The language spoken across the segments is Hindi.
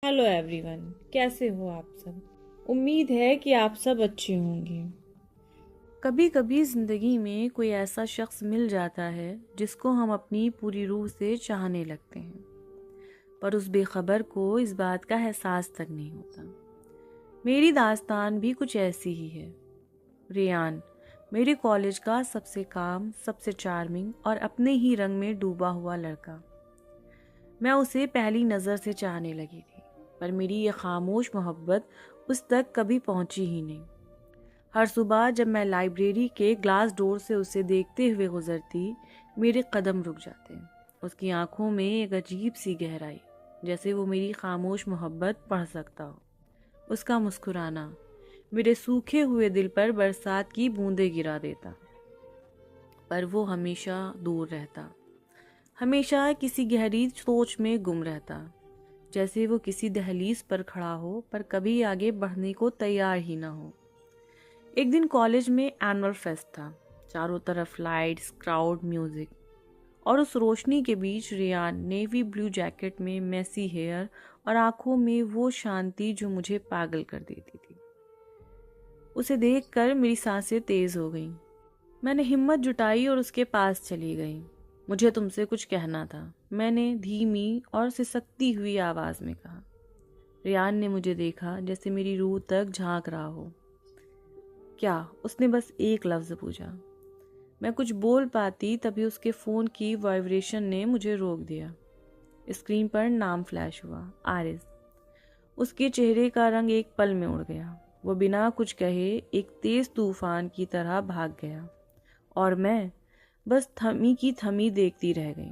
हेलो एवरीवन, कैसे हो आप सब। उम्मीद है कि आप सब अच्छे होंगे। कभी कभी ज़िंदगी में कोई ऐसा शख्स मिल जाता है जिसको हम अपनी पूरी रूह से चाहने लगते हैं, पर उस बेखबर को इस बात का एहसास तक नहीं होता। मेरी दास्तान भी कुछ ऐसी ही है। रेयान मेरे कॉलेज का सबसे काम, सबसे चार्मिंग और अपने ही रंग में डूबा हुआ लड़का। मैं उसे पहली नज़र से चाहने लगी थी, पर मेरी ये खामोश मोहब्बत उस तक कभी पहुंची ही नहीं। हर सुबह जब मैं लाइब्रेरी के ग्लास डोर से उसे देखते हुए गुजरती, मेरे कदम रुक जाते। उसकी आंखों में एक अजीब सी गहराई, जैसे वो मेरी खामोश मोहब्बत पढ़ सकता हो। उसका मुस्कुराना मेरे सूखे हुए दिल पर बरसात की बूंदें गिरा देता, पर वो हमेशा दूर रहता, हमेशा किसी गहरी सोच में गुम रहता, जैसे वो किसी दहलीज पर खड़ा हो पर कभी आगे बढ़ने को तैयार ही ना हो। एक दिन कॉलेज में एनुअल फेस्ट था। चारों तरफ लाइट्स, क्राउड, म्यूजिक, और उस रोशनी के बीच रेयान नेवी ब्लू जैकेट में, मेसी हेयर और आंखों में वो शांति जो मुझे पागल कर देती थी। उसे देखकर मेरी सांसें तेज हो गईं। मैंने हिम्मत जुटाई और उसके पास चली गई। मुझे तुमसे कुछ कहना था, मैंने धीमी और सिसकती हुई आवाज में कहा। रियान ने मुझे देखा, जैसे मेरी रूह तक झांक रहा हो। क्या? उसने बस एक लफ्ज पूछा। मैं कुछ बोल पाती तभी उसके फोन की वाइब्रेशन ने मुझे रोक दिया। स्क्रीन पर नाम फ्लैश हुआ, आरिस। उसके चेहरे का रंग एक पल में उड़ गया। वो बिना कुछ कहे एक तेज तूफान की तरह भाग गया, और मैं बस थमी की थमी देखती रह गई।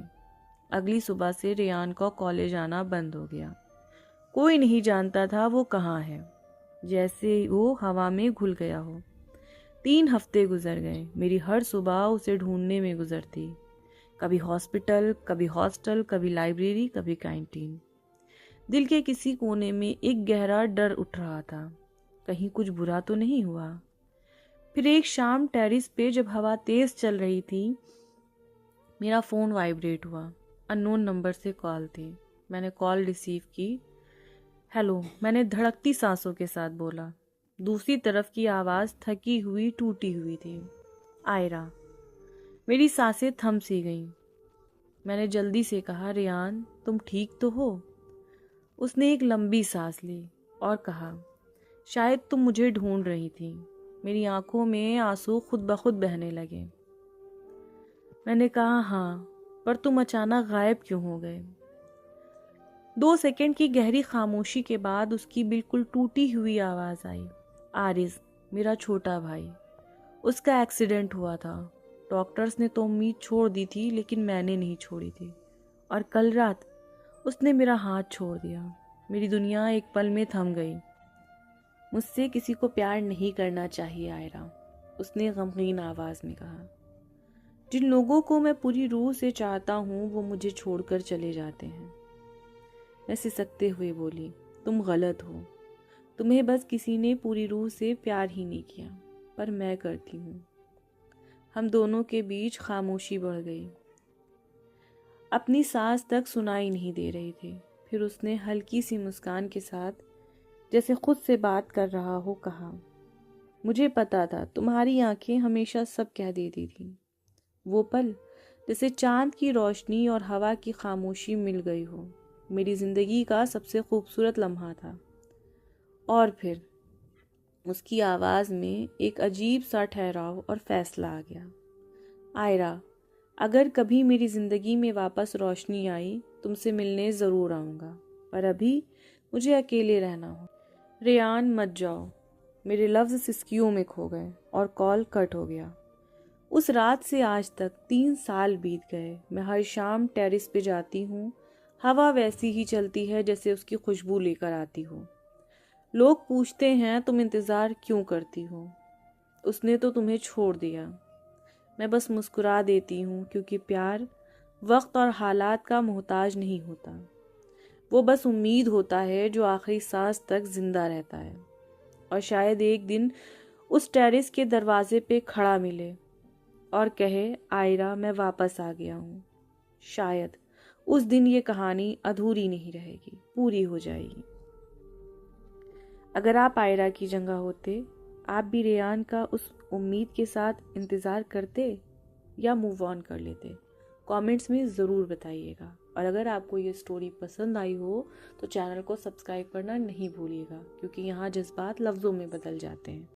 अगली सुबह से रेयान का कॉलेज आना बंद हो गया। कोई नहीं जानता था वो कहाँ है, जैसे वो हवा में घुल गया हो। 3 हफ्ते गुजर गए। मेरी हर सुबह उसे ढूंढने में गुजरती, कभी हॉस्पिटल, कभी हॉस्टल, कभी लाइब्रेरी, कभी कैंटीन। दिल के किसी कोने में एक गहरा डर उठ रहा था, कहीं कुछ बुरा तो नहीं हुआ। फिर एक शाम टेरिस पे जब हवा तेज चल रही थी, मेरा फ़ोन वाइब्रेट हुआ। अननोन नंबर से कॉल थी। मैंने कॉल रिसीव की। हेलो, मैंने धड़कती सांसों के साथ बोला। दूसरी तरफ की आवाज़ थकी हुई, टूटी हुई थी। आयरा। मेरी सांसें थम सी गईं। मैंने जल्दी से कहा, रेयान तुम ठीक तो हो? उसने एक लंबी सांस ली और कहा, शायद तुम मुझे ढूंढ रही थी। मेरी आंखों में आंसू खुद ब खुद बहने लगे। मैंने कहा, हाँ, पर तुम अचानक गायब क्यों हो गए? 2 सेकंड की गहरी खामोशी के बाद उसकी बिल्कुल टूटी हुई आवाज आई। आरिस, मेरा छोटा भाई। उसका एक्सीडेंट हुआ था। डॉक्टर्स ने तो उम्मीद छोड़ दी थी, लेकिन मैंने नहीं छोड़ी थी। और कल रात उसने मेरा हाथ छोड़ दिया। मेरी दुनिया एक पल में थम गई। मुझसे किसी को प्यार नहीं करना चाहिए आयरा, उसने गमगीन आवाज में कहा। जिन लोगों को मैं पूरी रूह से चाहता हूँ वो मुझे छोड़कर चले जाते हैं। मैं सिसकते हुए बोली, तुम गलत हो। तुम्हें बस किसी ने पूरी रूह से प्यार ही नहीं किया, पर मैं करती हूँ। हम दोनों के बीच खामोशी बढ़ गई। अपनी सांस तक सुनाई नहीं दे रही थी। फिर उसने हल्की सी मुस्कान के साथ, जैसे खुद से बात कर रहा हो, कहा, मुझे पता था तुम्हारी आंखें हमेशा सब कह देती थी। वो पल जैसे चांद की रोशनी और हवा की खामोशी मिल गई हो, मेरी जिंदगी का सबसे खूबसूरत लम्हा था। और फिर उसकी आवाज में एक अजीब सा ठहराव और फैसला आ गया। आयरा, अगर कभी मेरी जिंदगी में वापस रोशनी आई, तुमसे मिलने जरूर आऊंगा, पर अभी मुझे अकेले रहना हो। रेयान मत जाओ। मेरे लफ्ज सिसकियों में खो गए और कॉल कट हो गया। उस रात से आज तक 3 साल बीत गए। मैं हर शाम टेरिस पे जाती हूँ। हवा वैसी ही चलती है जैसे उसकी खुशबू लेकर आती हो। लोग पूछते हैं, तुम इंतज़ार क्यों करती हो? उसने तो तुम्हें छोड़ दिया। मैं बस मुस्कुरा देती हूँ, क्योंकि प्यार वक्त और हालात का मोहताज नहीं होता। वो बस उम्मीद होता है जो आखिरी सांस तक जिंदा रहता है। और शायद एक दिन उस टेरिस के दरवाजे पे खड़ा मिले और कहे, आयरा मैं वापस आ गया हूँ। शायद उस दिन ये कहानी अधूरी नहीं रहेगी, पूरी हो जाएगी। अगर आप आयरा की जगह होते, आप भी रेयान का उस उम्मीद के साथ इंतज़ार करते या मूव ऑन कर लेते? कमेंट्स में ज़रूर बताइएगा। और अगर आपको ये स्टोरी पसंद आई हो तो चैनल को सब्सक्राइब करना नहीं भूलिएगा, क्योंकि यहाँ जज्बात लफ्ज़ों में बदल जाते हैं।